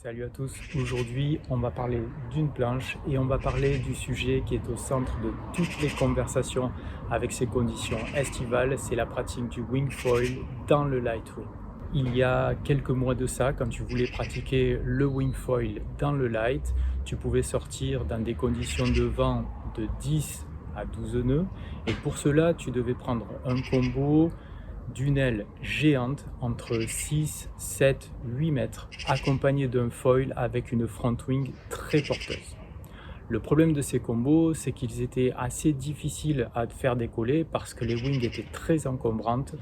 Salut à tous, aujourd'hui on va parler d'une planche et on va parler du sujet qui est au centre de toutes les conversations avec ces conditions estivales, c'est la pratique du wing foil dans le light wing. Il y a quelques mois de ça, quand tu voulais pratiquer le wing foil dans le light, tu pouvais sortir dans des conditions de vent de 10 à 12 nœuds et pour cela tu devais prendre un combo d'une aile géante entre 6, 7, 8 mètres, accompagnée d'un foil avec une front wing très porteuse. Le problème de ces combos, c'est qu'ils étaient assez difficiles à faire décoller parce que les wings étaient très encombrantes,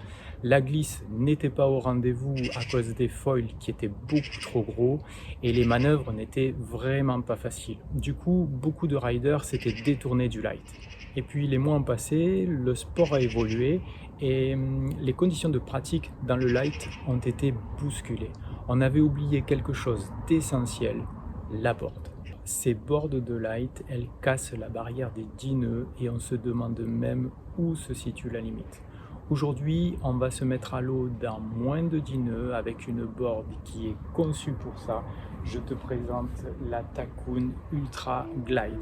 la glisse n'était pas au rendez-vous à cause des foils qui étaient beaucoup trop gros et les manœuvres n'étaient vraiment pas faciles. Du coup, beaucoup de riders s'étaient détournés du light. Et puis les mois ont passé, le sport a évolué et les conditions de pratique dans le light ont été bousculées. On avait oublié quelque chose d'essentiel, la board. Ces boards de light, elles cassent la barrière des 10 nœuds et on se demande même où se situe la limite. Aujourd'hui, on va se mettre à l'eau dans moins de 10 nœuds avec une board qui est conçue pour ça. Je te présente la Takoon Ultra Glide.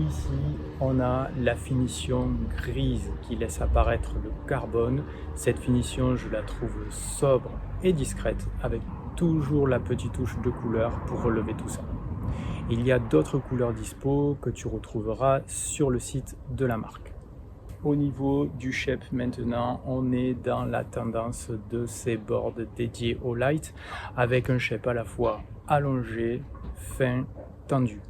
Ici, on a la finition grise qui laisse apparaître le carbone. Cette finition, je la trouve sobre et discrète, avec toujours la petite touche de couleur pour relever tout ça. Il y a d'autres couleurs dispo que tu retrouveras sur le site de la marque. Au niveau du shape maintenant, on est dans la tendance de ces boards dédiés au light, avec un shape à la fois allongé, fin, tendu.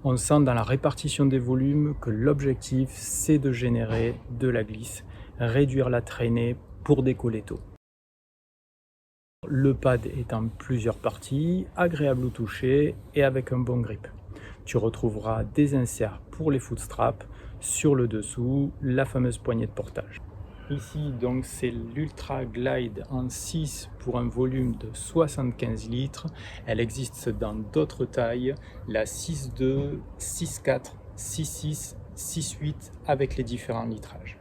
On sent dans la répartition des volumes que l'objectif c'est de générer de la glisse, réduire la traînée pour décoller tôt. Le pad est en plusieurs parties, agréable au toucher et avec un bon grip. Tu retrouveras des inserts pour les footstraps, sur le dessous, la fameuse poignée de portage. Ici donc c'est l'Ultra Glide en 6 pour un volume de 75 litres. Elle existe dans d'autres tailles, la 6.2, 6.4, 6.6, 6.8 avec les différents litrages.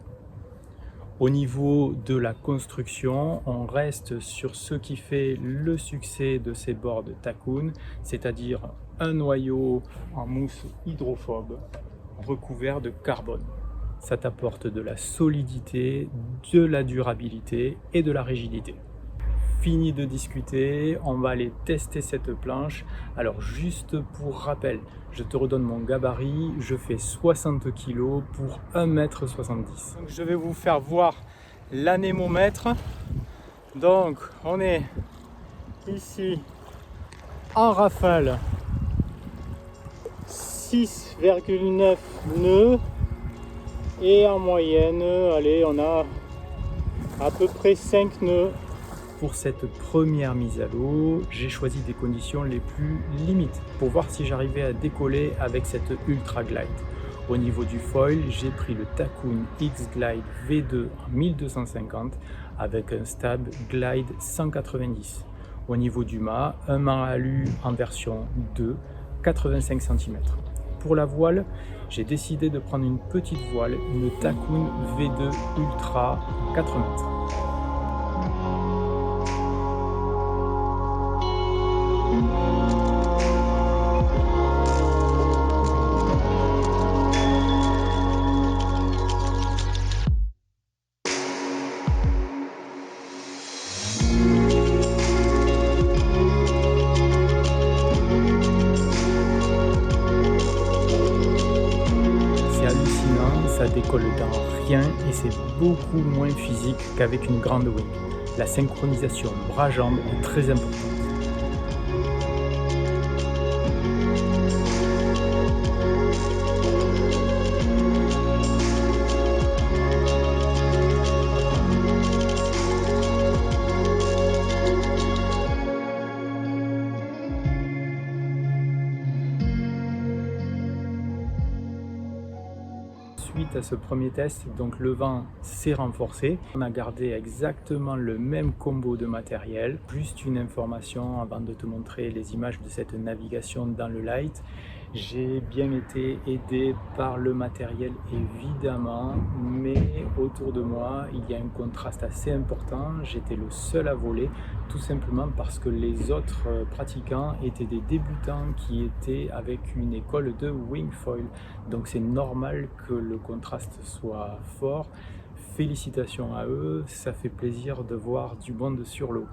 Au niveau de la construction, on reste sur ce qui fait le succès de ces boards Takoon, c'est-à-dire un noyau en mousse hydrophobe recouvert de carbone. Ça t'apporte de la solidité, de la durabilité et de la rigidité. Fini de discuter, on va aller tester cette planche. Alors juste pour rappel, je te redonne mon gabarit, je fais 60 kg pour 1,70 m. Donc je vais vous faire voir l'anémomètre. Donc on est ici en rafale 6,9 nœuds. Et en moyenne, allez, on a à peu près 5 nœuds. Pour cette première mise à l'eau, j'ai choisi des conditions les plus limites pour voir si j'arrivais à décoller avec cette Ultra Glide. Au niveau du foil, j'ai pris le Takoon X Glide V2 en 1250 avec un stab Glide 190. Au niveau du mât, un mât alu en version 2, 85 cm. Pour la voile, j'ai décidé de prendre une petite voile, une Takoon V2 Ultra 4 mètres. Ça décolle dans rien et c'est beaucoup moins physique qu'avec une grande wing. La synchronisation bras-jambes est très importante. Suite à ce premier test, donc le vent s'est renforcé. On a gardé exactement le même combo de matériel. Juste une information avant de te montrer les images de cette navigation dans le light. J'ai bien été aidé par le matériel évidemment, mais autour de moi, il y a un contraste assez important. J'étais le seul à voler, tout simplement parce que les autres pratiquants étaient des débutants qui étaient avec une école de wingfoil. Donc c'est normal que le contraste soit fort. Félicitations à eux, ça fait plaisir de voir du monde sur l'eau.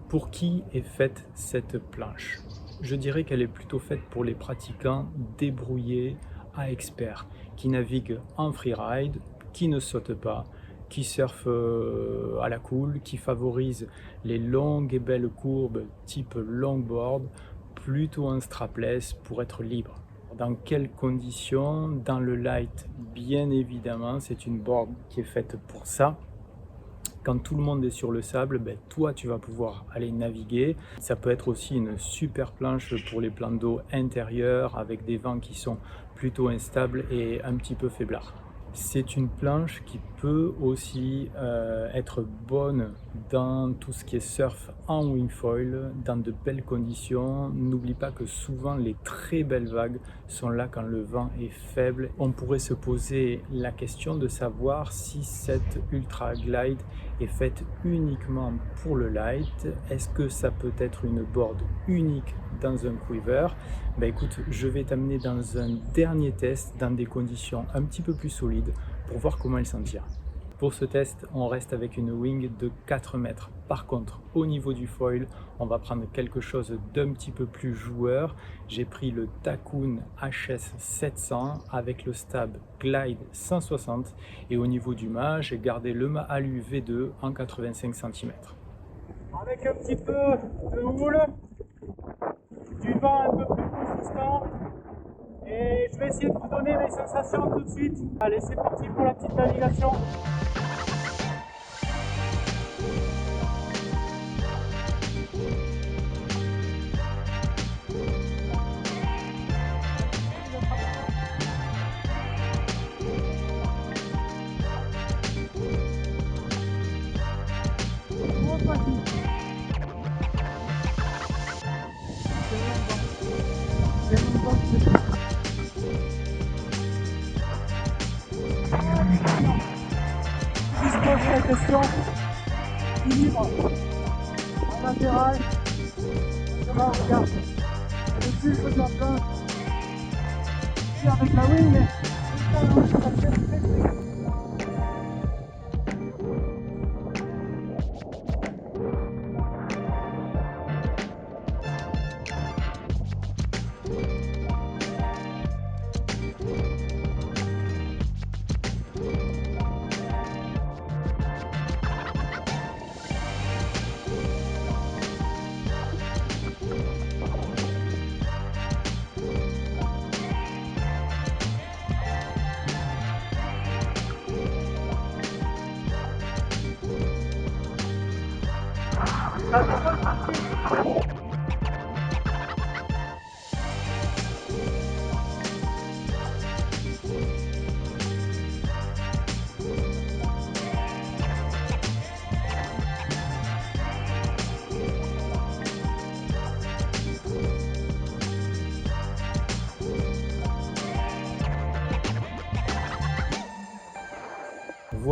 Pour qui est faite cette planche? Je dirais qu'elle est plutôt faite pour les pratiquants débrouillés à experts, qui naviguent en freeride, qui ne sautent pas, qui surfent à la cool, qui favorisent les longues et belles courbes type longboard, plutôt en strapless pour être libre. Dans quelles conditions? Dans le light, bien évidemment, c'est une board qui est faite pour ça. Quand tout le monde est sur le sable, ben, toi tu vas pouvoir aller naviguer. Ça peut être aussi une super planche pour les plans d'eau intérieurs avec des vents qui sont plutôt instables et un petit peu faiblards. C'est une planche qui peut aussi être bonne dans tout ce qui est surf en wingfoil, dans de belles conditions. N'oublie pas que souvent les très belles vagues sont là quand le vent est faible. On pourrait se poser la question de savoir si cette Ultra Glide est faite uniquement pour le light. Est-ce que ça peut être une board unique dans un quiver? Ben écoute, je vais t'amener dans un dernier test dans des conditions un petit peu plus solides pour voir comment elle s'en tire. Pour ce test, on reste avec une wing de 4 mètres. Par contre, au niveau du foil, on va prendre quelque chose d'un petit peu plus joueur. J'ai pris le Takun HS 700 avec le stab Glide 160 et au niveau du mât, j'ai gardé le mât alu V2 en 85 cm. Avec un petit peu de houle, du vent un peu plus consistant et je vais essayer de vous donner mes sensations tout de suite. Allez, c'est parti pour la petite navigation. Si je pose la question, équilibre en latéral, on regarde. Le plus je dois plein. Je suis avec la wing, mais ça fait très très.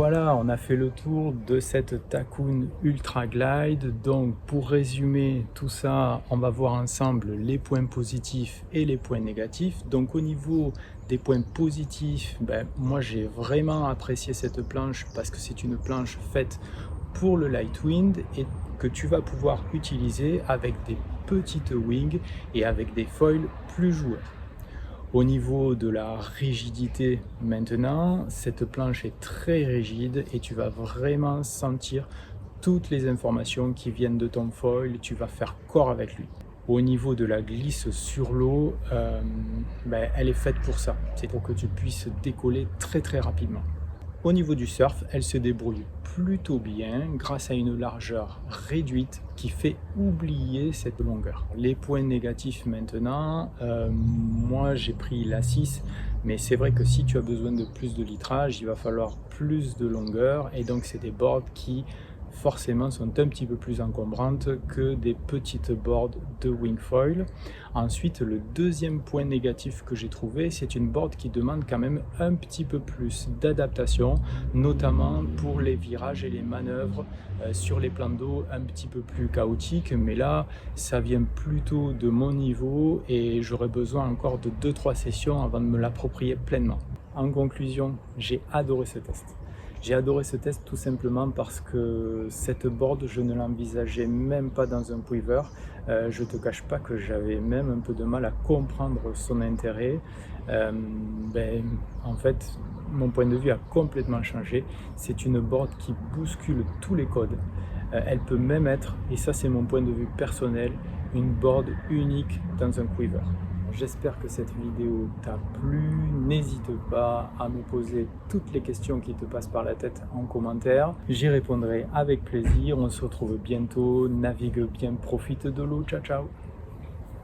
Voilà, on a fait le tour de cette Takoun Ultra Glide. Donc pour résumer tout ça, on va voir ensemble les points positifs et les points négatifs. Donc au niveau des points positifs, moi j'ai vraiment apprécié cette planche parce que c'est une planche faite pour le light wind et que tu vas pouvoir utiliser avec des petites wings et avec des foils plus joueurs. Au niveau de la rigidité maintenant, cette planche est très rigide et tu vas vraiment sentir toutes les informations qui viennent de ton foil, tu vas faire corps avec lui. Au niveau de la glisse sur l'eau, elle est faite pour ça, c'est pour que tu puisses décoller très rapidement. Au niveau du surf, elle se débrouille plutôt bien grâce à une largeur réduite qui fait oublier cette longueur. Les points négatifs maintenant, moi j'ai pris la 6, mais c'est vrai que si tu as besoin de plus de litrage, il va falloir plus de longueur et donc c'est des boards qui forcément sont un petit peu plus encombrantes que des petites boards de wingfoil. Ensuite, le deuxième point négatif que j'ai trouvé, c'est une board qui demande quand même un petit peu plus d'adaptation, notamment pour les virages et les manœuvres sur les plans d'eau un petit peu plus chaotiques, mais là ça vient plutôt de mon niveau et j'aurais besoin encore de 2-3 sessions avant de me l'approprier pleinement. En conclusion, j'ai adoré ce test. J'ai adoré ce test tout simplement parce que cette board, je ne l'envisageais même pas dans un quiver. Je ne te cache pas que j'avais même un peu de mal à comprendre son intérêt. En fait, mon point de vue a complètement changé. C'est une board qui bouscule tous les codes. Elle peut même être, et ça c'est mon point de vue personnel, une board unique dans un quiver. J'espère que cette vidéo t'a plu. N'hésite pas à me poser toutes les questions qui te passent par la tête en commentaire. J'y répondrai avec plaisir. On se retrouve bientôt. Navigue bien, profite de l'eau. Ciao, ciao.